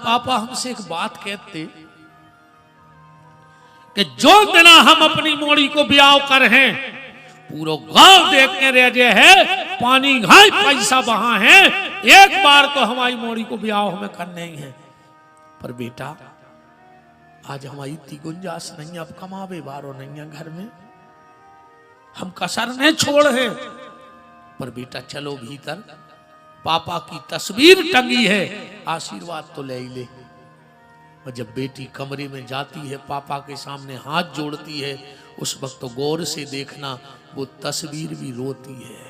पापा हमसे एक बात कहते कि जो बिना हम अपनी मोड़ी को ब्याह कर हैं पूरा गांव देखने रह जे है, पानी घाई पैसा वहां है, एक बार तो हमारी मोड़ी को ब्याह हमें करने ही है। पर बेटा आज हमारी इतनी गुंजाइश नहीं, अब कमावे बारो नहीं है घर में, हम कसर नहीं छोड़ है। पर बेटा चलो भीतर, पापा की तस्वीर टंगी है, आशीर्वाद तो ले ही ले। और जब बेटी कमरे में जाती है, पापा के सामने हाथ जोड़ती है, उस वक्त तो गौर से देखना, वो तस्वीर भी रोती है,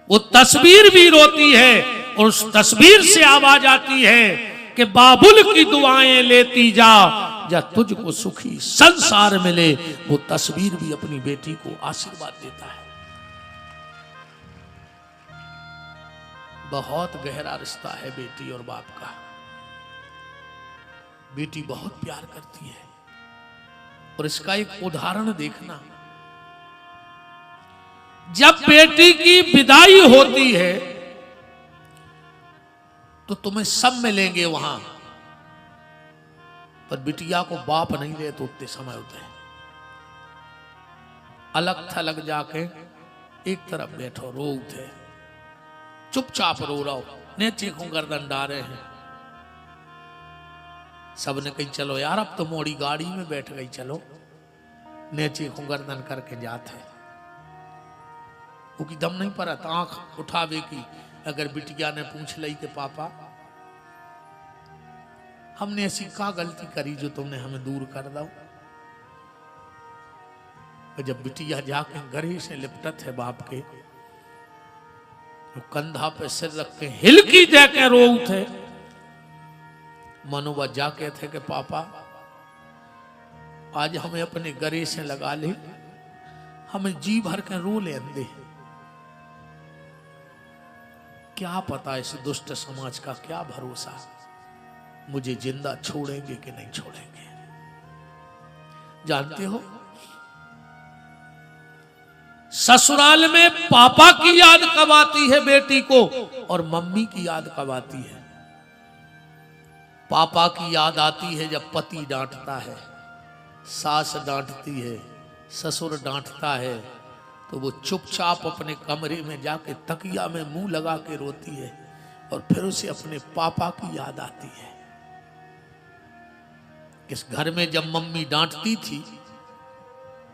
वो तस्वीर भी रोती है। और उस तस्वीर से आवाज आती है कि बाबुल की दुआएं लेती जा, जा तुझको सुखी संसार मिले। वो तस्वीर भी अपनी बेटी को आशीर्वाद देता है। बहुत गहरा रिश्ता है बेटी और बाप का। बेटी बहुत प्यार करती है। और इसका एक उदाहरण देखना, जब बेटी की विदाई होती है तो तुम्हें सब मिलेंगे वहां, पर बिटिया को बाप नहीं ले तो उतने समय होते हैं। अलग थलग जाके एक तरफ बैठो, रो उठे, चुपचाप रो रहा हो, ने चीखों गर्दन डारे हैं। सबने कही चलो यार अब तो मोड़ी गाड़ी में बैठ गई, चलो, ने चीखों गर्दन करके जाते। वो की दम नहीं पड़ा, आंख उठावे की। अगर बिटिया ने पूछ ली कि पापा हमने ऐसी क्या गलती करी जो तुमने हमें दूर कर दो। जब बिटिया जाके गरे से लिपटत है बाप के, तो कंधा पे सिर रख के हिलकी जाके रो उठे। मनोबा जाके थे कि पापा आज हमें अपने गरे से लगा ले, हमें जी भर के रो ले अंदे। क्या पता इस दुष्ट समाज का क्या भरोसा, मुझे जिंदा छोड़ेंगे कि नहीं छोड़ेंगे। जानते हो ससुराल में पापा की याद कब आती है बेटी को, और मम्मी की याद कब आती है। पापा की याद आती है जब पति डांटता है, सास डांटती है, ससुर डांटता है, तो वो चुपचाप अपने कमरे में जाके तकिया में मुंह लगा के रोती है। और फिर उसे अपने पापा की याद आती है। इस घर में जब मम्मी डांटती थी,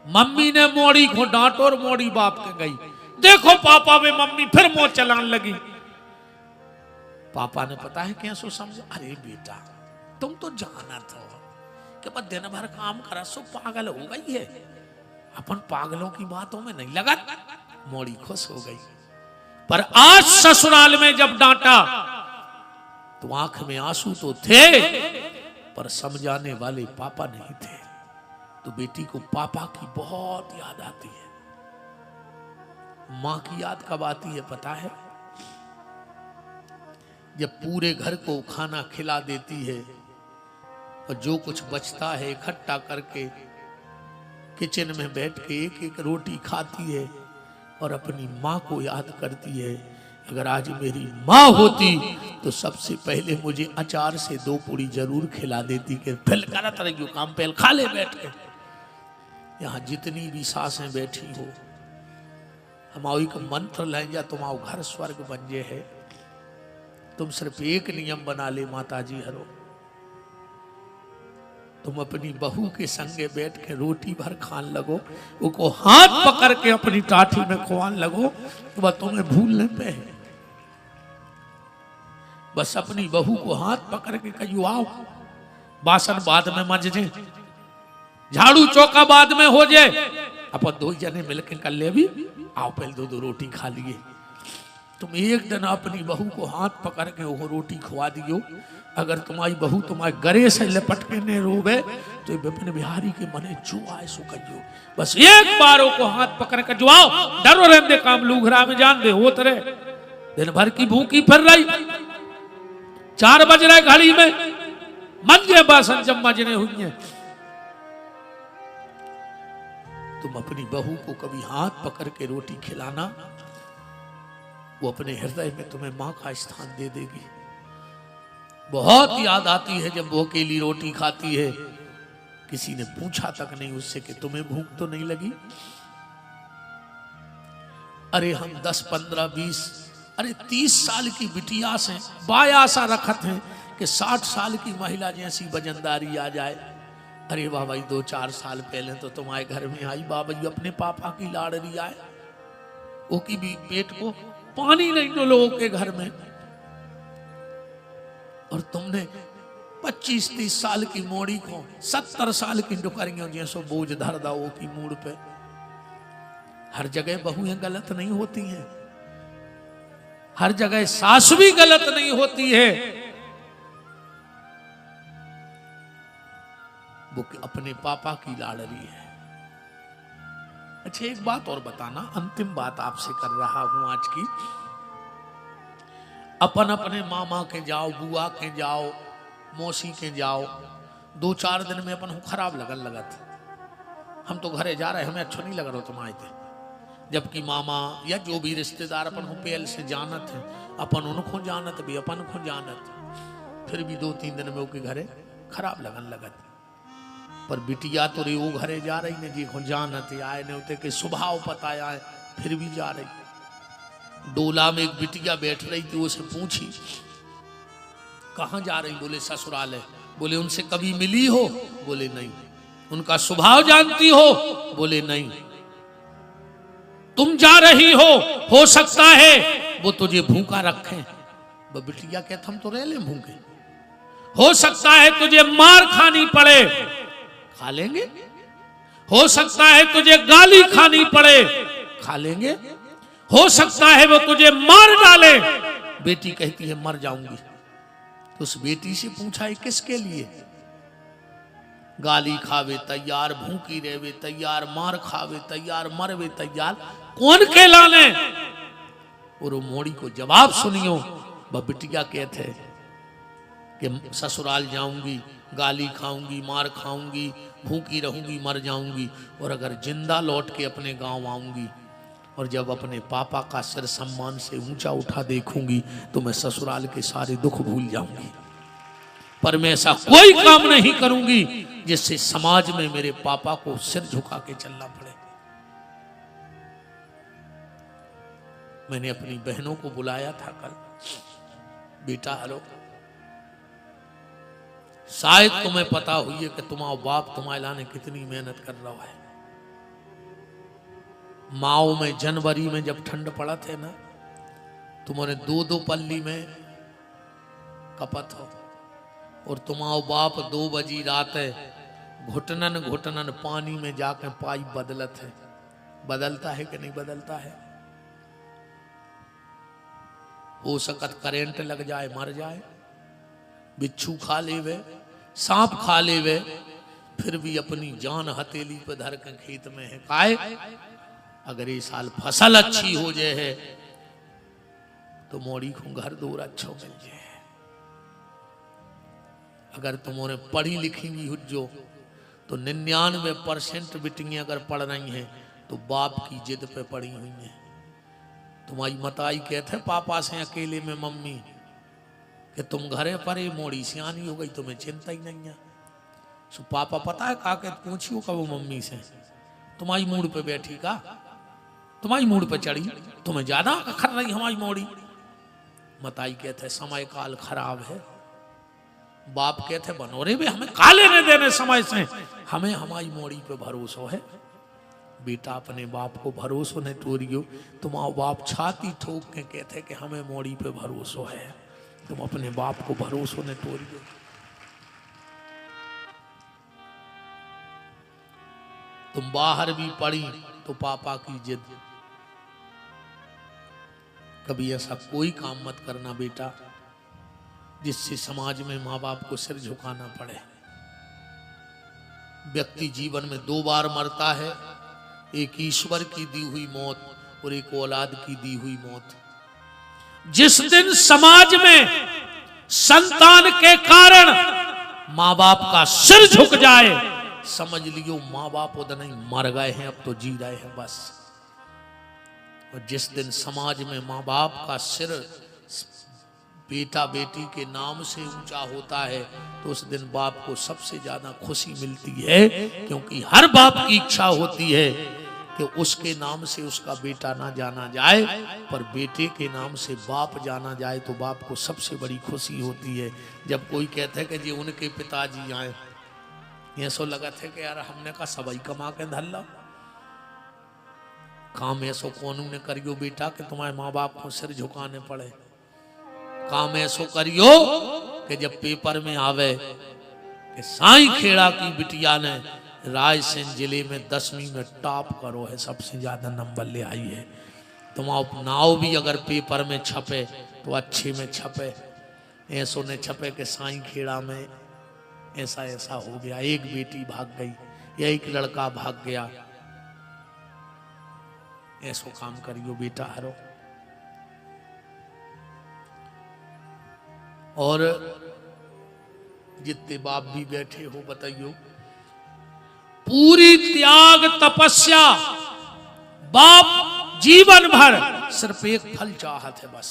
मम्मी ने मोड़ी को डांटो और मोड़ी बाप के गई, देखो पापा वे मम्मी फिर मुंह चलाने लगी। पापा ने पता है क्या सो समझा, अरे बेटा तुम तो जाना था कि बस दिन भर काम करा सो पागल हो गई है, अपन पागलों की बातों में नहीं लगा। मोड़ी खुश हो गई। पर आज ससुराल में जब डांटा तो आंख में आंसू तो थे, पर समझाने वाले पापा नहीं थे। तो बेटी को पापा की बहुत याद आती है। मां की याद कब आती है पता है, जब पूरे घर को खाना खिला देती है और जो कुछ बचता है इकट्ठा करके किचन में बैठ के एक एक रोटी खाती है और अपनी माँ को याद करती है। अगर आज मेरी माँ होती तो सबसे पहले मुझे अचार से 2 पूड़ी जरूर खिला देती कि फिर करत रहियो काम, पहले खा ले बैठ के। यहाँ जितनी भी सासें बैठी हो, हमारी का मंत्र लें जा तुम्हारा घर स्वर्ग बन जे है। तुम सिर्फ एक नियम बना ले माता जी हरो, तुम अपनी बहू के संगे बैठ के रोटी भर खान लगो, उसको हाथ पकड़ के अपनी टाठी में खुआन लगो, तो वह तुम्हें भूलने पे है। बस अपनी बहू को हाथ पकड़ के कहियो आओ, बासन बाद में मजे, झाड़ू चौका बाद में हो जाए, अपन 2 जने मिलकर कर ले भी आओ, पहले 2 रोटी खा लिए। तुम एक दिन अपनी बहू को हाथ पकड़ के वो रोटी खुआ दियो। अगर तुम्हारी बहू तुम्हारे गरे से लिपट के ने रोवे तो विपिन बिहारी के मने जो आए सो कहियो। बस एक बार को हाथ पकड़ के जो आओ, डरो रहने काम लूघरा में जान दे होत रहे। दिन भर की भूखी फिर रही, 4 बज रहे घड़ी में, मंजे बासन जब मजने हुई है। तुम अपनी बहू को कभी हाथ पकड़ के रोटी खिलाना, वो अपने हृदय में तुम्हें मां का स्थान दे देगी। बहुत याद आती है जब वो अकेली रोटी खाती है, किसी ने पूछा तक नहीं उससे कि तुम्हें भूख तो नहीं लगी। अरे हम 10, 15, 20, अरे 30 साल की बिटिया से बायासा रखत हैं कि 60 साल की महिला जैसी वजनदारी आ जाए। अरे वाह भाई 2-4 साल पहले तो तुम्हारे घर में आई बाबा जी अपने पापा की लाड़ली आए, वो की भी पेट को पानी नहीं दो लोगों के घर में, और तुमने 25-30 साल की मोड़ी को 70 साल की डुकरियों जैसो बोझ धर दो वो की मूड पे। हर जगह बहुएं गलत नहीं होती हैं, हर जगह सास भी गलत नहीं होती है। वो अपने पापा की लाडली है। अच्छा एक बात और बताना, अंतिम बात आपसे कर रहा हूं आज की। अपन अपने मामा के जाओ, बुआ के जाओ, मौसी के जाओ, 2-4 दिन में अपन खराब लगत। हम तो घरे जा रहे, हमें अच्छा नहीं लग रहा तुम आए थे, जबकि मामा या जो भी रिश्तेदार अपन को पहले से जानत है, अपन उनको जानत भी अपन को जानत, फिर भी 2-3 दिन में उसके घरे खराब लगत। पर बिटिया तो रे वो घरे जा रही ने जी को जानत आए ने उते के स्वभाव पता आए, फिर भी जा रही। डोला में एक बिटिया बैठ रही थी, उसे पूछी कहाँ जा रही, बोले ससुराल है। बोले उनसे कभी मिली हो, बोले नहीं। उनका स्वभाव जानती हो, बोले नहीं। तुम जा रही हो सकता है वो तुझे भूखा रखे। वो बिटिया कहता हम तो रह ले भूखे, हो सकता है तुझे मार खानी पड़े, खा लेंगे। हो सकता है तुझे गाली खानी पड़े, खा लेंगे। हो सकता है वो तुझे मार डाले। बेटी कहती है मर जाऊंगी। तो उस बेटी से पूछा है किसके लिए? गाली खावे तैयार, भूखी रहवे तैयार, मार खावे तैयार, मरवे तैयार, कौन कहलाने? और वो मोड़ी को जवाब सुनियो। वह बिटिया कहते कि ससुराल जाऊंगी, गाली खाऊंगी, मार खाऊंगी, भूखी रहूंगी, मर जाऊंगी, और अगर जिंदा लौट के अपने गांव आऊंगी और जब अपने पापा का सिर सम्मान से ऊंचा उठा देखूंगी तो मैं ससुराल के सारे दुख भूल जाऊंगी। पर मैं ऐसा कोई काम नहीं करूंगी जिससे समाज में मेरे पापा को सिर झुका के चलना पड़े। मैंने अपनी बहनों को बुलाया था कल, बेटा हेलो, शायद तुम्हें पता हुई है कि तुम्हारा बाप तुम्हारे लाने कितनी मेहनत कर रहा है। माओ में जनवरी में जब ठंड पड़ा थे ना, तुम्हारे 2-2 पल्ली में कपत हो, और तुम्हारा बाप 2 बजी रात है घुटनन घुटनन पानी में जाकर पाइप बदलत है। बदलता है कि नहीं बदलता है? हो सकत करेंट लग जाए, मर जाए, बिच्छू खा लेवे, सांप खा लेवे, फिर भी अपनी जान हथेली पे धर के खेत में है। काहे? अगर ये साल फसल अच्छी हो जाए है तो मोड़ी को घर दूर अच्छा मिल जाए। अगर तुम्हारे पढ़ी लिखी भी हो जो तो 99% बिटियां अगर पढ़ रही हैं तो बाप की जिद पे पड़ी हुई हैं। तुम्हारी मताई कहते पापा से अकेले में मम्मी कि तुम घरे पर ही मोड़ी सियानी हो गई, तुम्हें चिंता ही नहीं है। सो पापा पता है का पूछियो का वो मम्मी से, तुम्हारी मूड पे बैठी का, तुम्हारी मूड पे चढ़ी, तुम्हें ज्यादा अखर रही हमारी मोड़ी। मताई कहते समय काल खराब है। बाप कहते बनोरे भी हमें का लेने देने समय से, हमें हमारी मोड़ी पे भरोसा है। बेटा अपने बाप को भरोसा नहीं तोड़ियो। तुम्हारा बाप छाती ठोक के कहते कि हमें मोड़ी पे भरोसा है, तुम अपने बाप को भरोसा नहीं तोड़ियो। तुम बाहर भी पड़ी तो पापा की जिद। कभी ऐसा कोई काम मत करना बेटा जिससे समाज में माँ बाप को सिर झुकाना पड़े। व्यक्ति जीवन में 2 बार मरता है, एक ईश्वर की दी हुई मौत और एक औलाद की दी हुई मौत। जिस दिन समाज में संतान के कारण माँ बाप का सिर झुक जाए, समझ लियो माँ बाप उधर नहीं मर गए हैं, अब तो जी रहे हैं बस। और जिस दिन समाज में माँ बाप का सिर बेटा बेटी के नाम से ऊंचा होता है तो उस दिन बाप को सबसे ज्यादा खुशी मिलती है, क्योंकि हर बाप की इच्छा होती है कि उसके नाम से उसका बेटा ना जाना जाए, पर बेटे के नाम से बाप जाना जाए तो बाप को सबसे बड़ी खुशी होती है। जब कोई कहते है कि जी उनके पिताजी आए, ये सो लगा थे कि यार हमने कहा सबई कमा के धर लो, काम ऐसो कौन ने करियो बेटा कि तुम्हारे माँ बाप को सिर झुकाने पड़े। काम ऐसो करियो कि जब पेपर में आवे कि साईं खेड़ा की बिटिया ने रायसेन जिले में 10वीं में टॉप करो है, सबसे ज्यादा नंबर ले आई है। तुम्हारा नाव भी अगर पेपर में छपे तो अच्छे में छपे, ऐसो ने छपे कि साईं खेड़ा में ऐसा ऐसा हो गया, एक बेटी भाग गई या एक लड़का भाग गया। ऐसो काम करियो बेटा हरो। और जितने बाप भी बैठे हो बताइयो, पूरी त्याग तपस्या बाप जीवन भर सिर्फ एक फल चाहत है, बस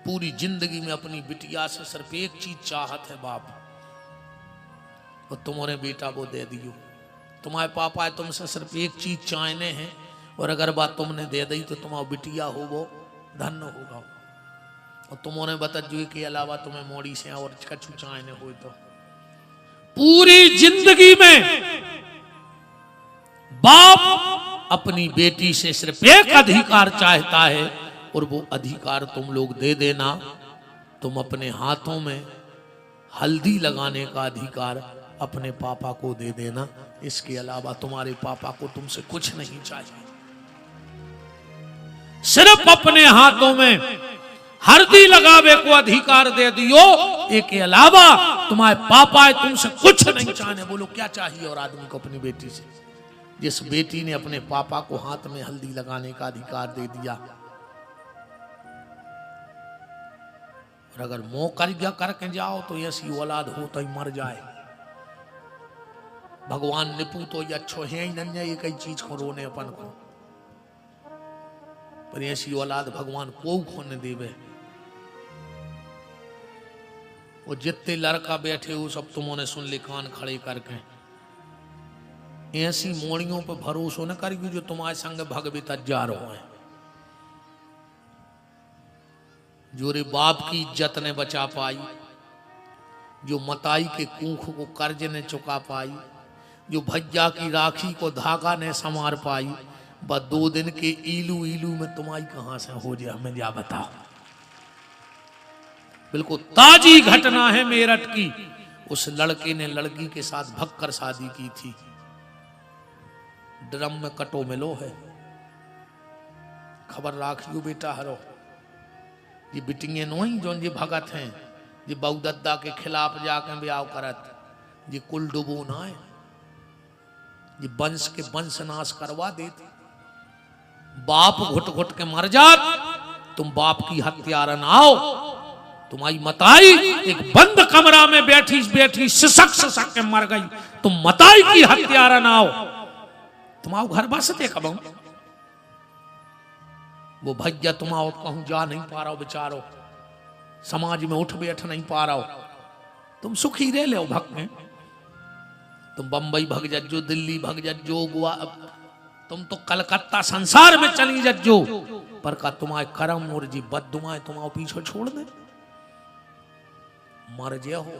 पूरी जिंदगी में अपनी बिटिया से सिर्फ एक चीज चाहत है बाप, और तुम्हारे बेटा वो दे दियो। तुम्हारे पापा है तुमसे सिर्फ एक चीज चाहने हैं, और अगर बात तुमने दे दी तो तुम्हारा बिटिया हो वो धन्य होगा, और तुम्हारे बतजुए के अलावा तुम्हें मोड़ी से और कछु चाहने हो। तो पूरी जिंदगी में बाप अपनी बेटी से सिर्फ एक अधिकार चाहता है, और वो अधिकार तुम लोग दे देना। तुम अपने हाथों में हल्दी लगाने का अधिकार अपने पापा को दे देना, इसके अलावा तुम्हारे पापा को तुमसे कुछ नहीं चाहिए। सिर्फ अपने हाथों में हल्दी लगावे को अधिकार दे दियो, एक के अलावा तुम्हारे पापा है तुमसे कुछ नहीं चाहने। बोलो क्या चाहिए और आदमी को अपनी बेटी से? जिस बेटी ने अपने पापा को हाथ में हल्दी लगाने का अधिकार दे दिया, और अगर मोह करके जाओ तो ऐसी औलाद हो तो ही मर जाए। भगवान निपू तो ये अच्छो है ही नहीं, ये कई चीज को रोने अपन को, पर ऐसी औलाद भगवान को खोने देवे। वो जितने लड़का बैठे हो सब तुमने सुन ले कान खड़े करके, ऐसी मोड़ियों पर भरोसा न करियो जो तुम्हारे संग भगवित जा रहे हैं, जो रे बाप की इज्जत ने बचा पाई, जो मताई के कूख को कर्ज ने चुका पाई, जो भैया की राखी को धागा ने संवार पाई, बस 2 दिन के इलू इलू में तुम्हारी कहां से हो जाए हमें क्या बताओ। बिल्कुल ताजी घटना है मेरठ की। उस लड़के ने लड़की के साथ भगकर शादी की थी, ड्रम में कटो मिलो है। खबर राखियो बेटा हरो, ये बिटिंगे नोई जो ये भगत हैं, ये बहुदद्दा के खिलाफ जाके ब्याह करत, ये कुल डुबो ना है, ये वंश के वंश नाश करवा देते। बाप घुट घुट के मर जात, तुम बाप की हत्यारा ना आओ। तुम्हारी मताई एक बंद कमरा में बैठी बैठी सिसक के मर गई, तुम मताई की हत्यारा ना आओ। तुम्हारा घर बसते कब वो भैया तुम्हारा कहूं जा नहीं पा रहा हो, बेचारो समाज में उठ बैठ नहीं पा रहा हो, तुम सुखी रह ले भग में। तुम बंबई भग जज्जो, दिल्ली भग जज्जो, गोवा, तुम तो कलकत्ता संसार में चली जज्जो, पर का तुम्हारे कर्म और जी बददुआएं तुम्हारे पीछे छोड़ दे, मर गया हो।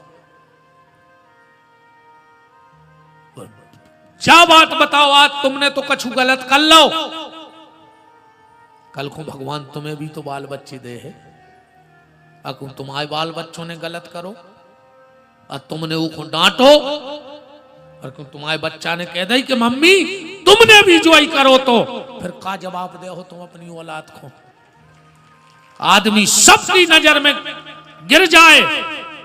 क्या बात बताओ, आज तुमने तो कछु गलत कर लो, कल को भगवान तुम्हें भी तो बाल बच्चे दे है। अगर तुम्हारे बाल बच्चों ने गलत करो और तुमने वो डांटो, और तुम्हारे बच्चा ने कह दी कि मम्मी तुमने भी जो ही करो, तो फिर का जवाब दे हो तुम अपनी औलाद को? आदमी सबकी नजर में गिर जाए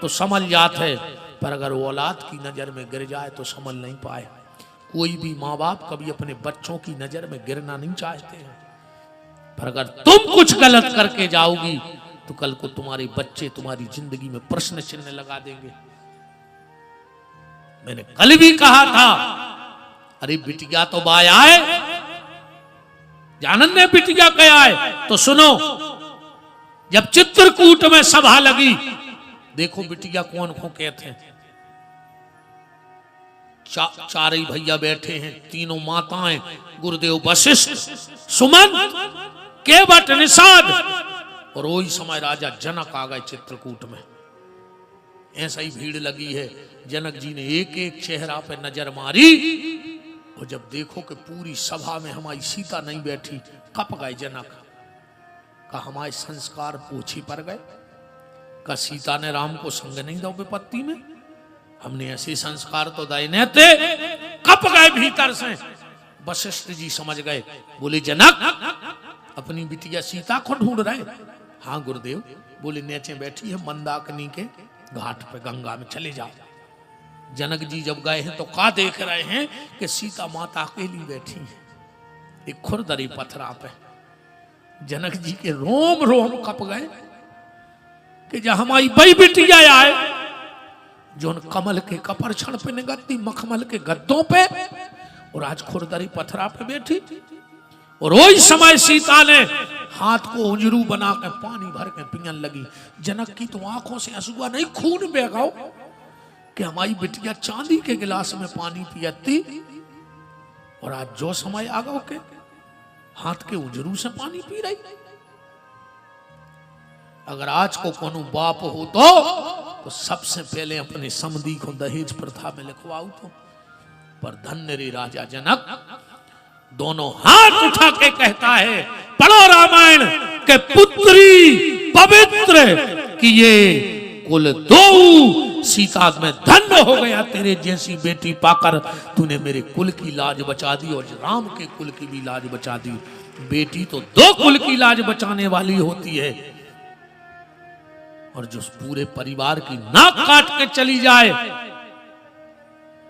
तो समझ जाते है, पर अगर औलाद की नजर में गिर जाए तो समझ नहीं पाए। कोई भी माँ बाप कभी अपने बच्चों की नजर में गिरना नहीं चाहते हैं, पर अगर तुम कुछ गलत करके जाओगी तो कल को तुम्हारे बच्चे तुम्हारी जिंदगी में प्रश्न चिन्ह लगा देंगे। मैंने कल भी कहा था, अरे बिटिया तो बाय आए, जानन ने बिटिया कहा है तो सुनो, जब चित्रकूट में सभा लगी, देखो बिटिया कौन खोके थे, चार ही भैया बैठे हैं, तीनों माताएं, गुरुदेव वशिष्ठ, सुमंत, केवट, निषाद, और वही समय राजा जनक आ गए चित्रकूट में। ऐसा ही भीड़ लगी है। जनक जी ने एक एक चेहरा पे नजर मारी, और जब देखो कि पूरी सभा में हमारी सीता नहीं बैठी, कप गए जनक। का हमारे संस्कार पोछी पर गए, का सीता ने राम को संग नहीं दो विपत्ति में, हमने ऐसे संस्कार तो दाए न थे। कप गए भीतर से। वशिष्ठ जी समझ गए, बोले जनक अपनी बिटिया सीता को ढूंढ रहे। हाँ गुरुदेव। बोले नीचे बैठी है मंदाकिनी के घाट पे, गंगा में चले जाओ। जनक जी जब गए हैं तो का देख रहे हैं कि सीता माता अकेली बैठी है एक खुरदरी पत्थरा पे। जनक जी के रोम रोम कप गए कि जब हमारी बई बिटिया आए, जो कमल के कपर क्षण पे निगत्ती, मखमल के गद्दों पे, और आज खुरदरी पत्थरा पे बैठी। और वही समय सीता ने हाथ को उंजरू बना के पानी भर के पियन लगी। जनक की तो आंखों से आंसुआ नहीं, खून बह गया कि हमारी बिटिया चांदी के गिलास में पानी पियती, और आज जो समय आ गया के हाथ के उंजरू से पानी पी रही। अगर आज को कोनो बाप हो तो सबसे पहले अपने समधी को दहेज प्रथा में लिखवाऊ तो। पर धन्य रे राजा जनक, दोनों हाथ उठा के कहता है, पढ़ो रामायण के पुत्री पवित्र कि ये कुल दो सीता में धन्य हो गया। तेरे जैसी बेटी पाकर तूने मेरे कुल की लाज बचा दी, और राम के कुल की भी लाज बचा दी। बेटी तो दो कुल की लाज बचाने वाली होती है, और जो पूरे परिवार की नाक काट के चली जाए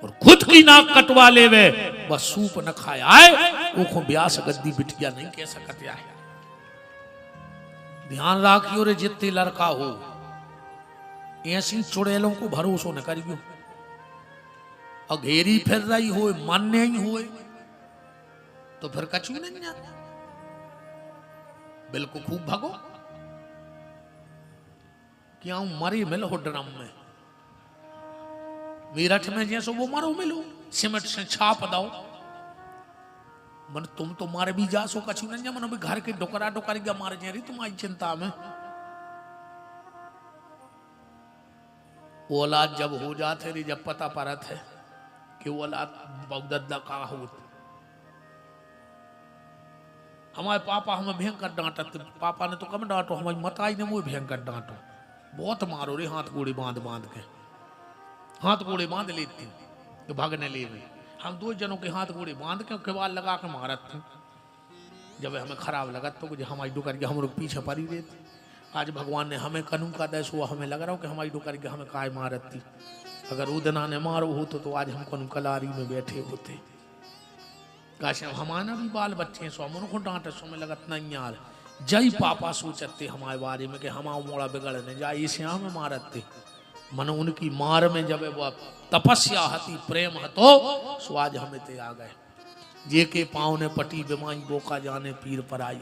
और खुद की नाक कटवा ले वे, बस सूप न खाए आए, वो ब्यास गद्दी बिटिया नहीं कह सकते आए। ध्यान राखियो रे जितने लड़का हो, ऐसी चुड़ैलों को भरोसा न करियो। अघेरी फिर रही हो, मन नहीं हुए तो फिर कछु नहीं जाना, बिल्कुल खूब भगो। क्या मरी मिल हो ड्रम में, मेरठ में जैसो वो मरो मिलो, सीमेंट से छाप दो। मन तुम तो मारे भी जा सो कछु नहीं, मन घर के डोकरा डोकरी का मारे जे रही तुम्हारी चिंता में। वो औलाद जब हो जाते रही, जब पता परत है कि वो औलाद बहुदद्दा का हो। हमारे पापा हमें भयंकर डांटते, पापा ने तो कम डांटो, हमारी मताई ने मुझे भयंकर डांटो, बहुत मारो रे, हाथ गोड़े बांध बांध के, हाथ गोड़े बांध लेती तो भागने ले गई। हम दो जनों के हाथ गोड़े बांध के केवाल लगा के मारत थे। जब हमें खराब लगा तो हमारी डुकर के हम लोग पीछे पड़ी रहती। आज भगवान ने हमें कनू का देश हुआ, हमें लग रहा हो कि हमारी डुकर के हमें काय मारत थी। अगर उदना ने मारो हो तो आज हम कनू कलारी में बैठे होते। काश हमारा भी बाल बच्चे सो हम को डांटे सो में लगत नहीं यार। जय पापा सोचते हमारे बारे में कि हमारा मोड़ा बिगड़ने जाए, इसे हमें मारते। मन उनकी मार में जब वो तपस्या हती, प्रेम हतो, सो आज हमें ते आ गए। जे के पाँव ने पटी बिमाई, बोका जाने पीर पर आई।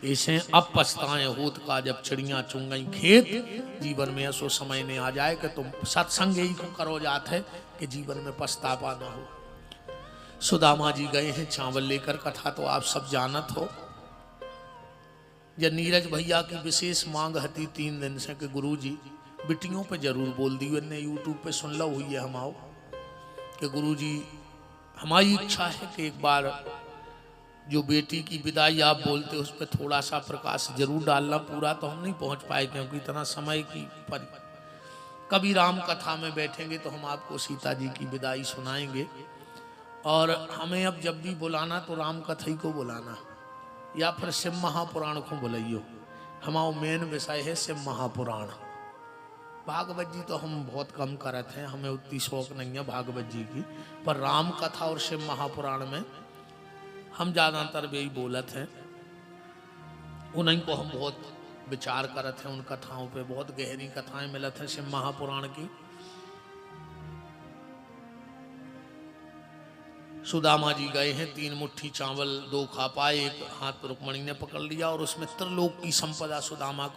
इसे अब पछताएं होत का, जब चिड़िया चुंग गई खेत। जीवन में ऐसो समय ने आ जाए कि तुम सत्संग ही को करो जात है कि जीवन में पछतावा ना हो। सुदामा जी गए हैं चावल लेकर, कथा तो आप सब जानत हो। जब नीरज भैया की विशेष मांग हती 3 दिन से कि गुरुजी बिटियों पे जरूर बोल दी, ने यूट्यूब पे सुन लो हुई है हमाओ कि गुरुजी हमारी इच्छा है कि एक बार जो बेटी की विदाई आप बोलते उस पर थोड़ा सा प्रकाश जरूर डालना। पूरा तो हम नहीं पहुंच पाए क्योंकि इतना समय की कभी राम कथा में बैठेंगे तो हम आपको सीता जी की विदाई सुनाएंगे। और हमें अब जब भी बुलाना तो राम कथा ही को बुलाना या फिर शिव महापुराण को बुलाइयो। हमारा मेन विषय है शिव महापुराण। भागवत जी तो हम बहुत कम करते हैं, हमें उतनी शौक नहीं है भागवत जी की, पर राम कथा और शिव महापुराण में हम ज़्यादातर भी बोलत हैं। उन्हीं को हम बहुत विचार करते हैं, उन कथाओं पे बहुत गहरी कथाएं मिलत हैं शिव महापुराण की। सुदामा जी गए हैं, 3 मुट्ठी चावल 2 खा पाए, एक हाथ रुक्मणी ने पकड़ लिया और उसमें त्रिलोक की संपदा सुदामा को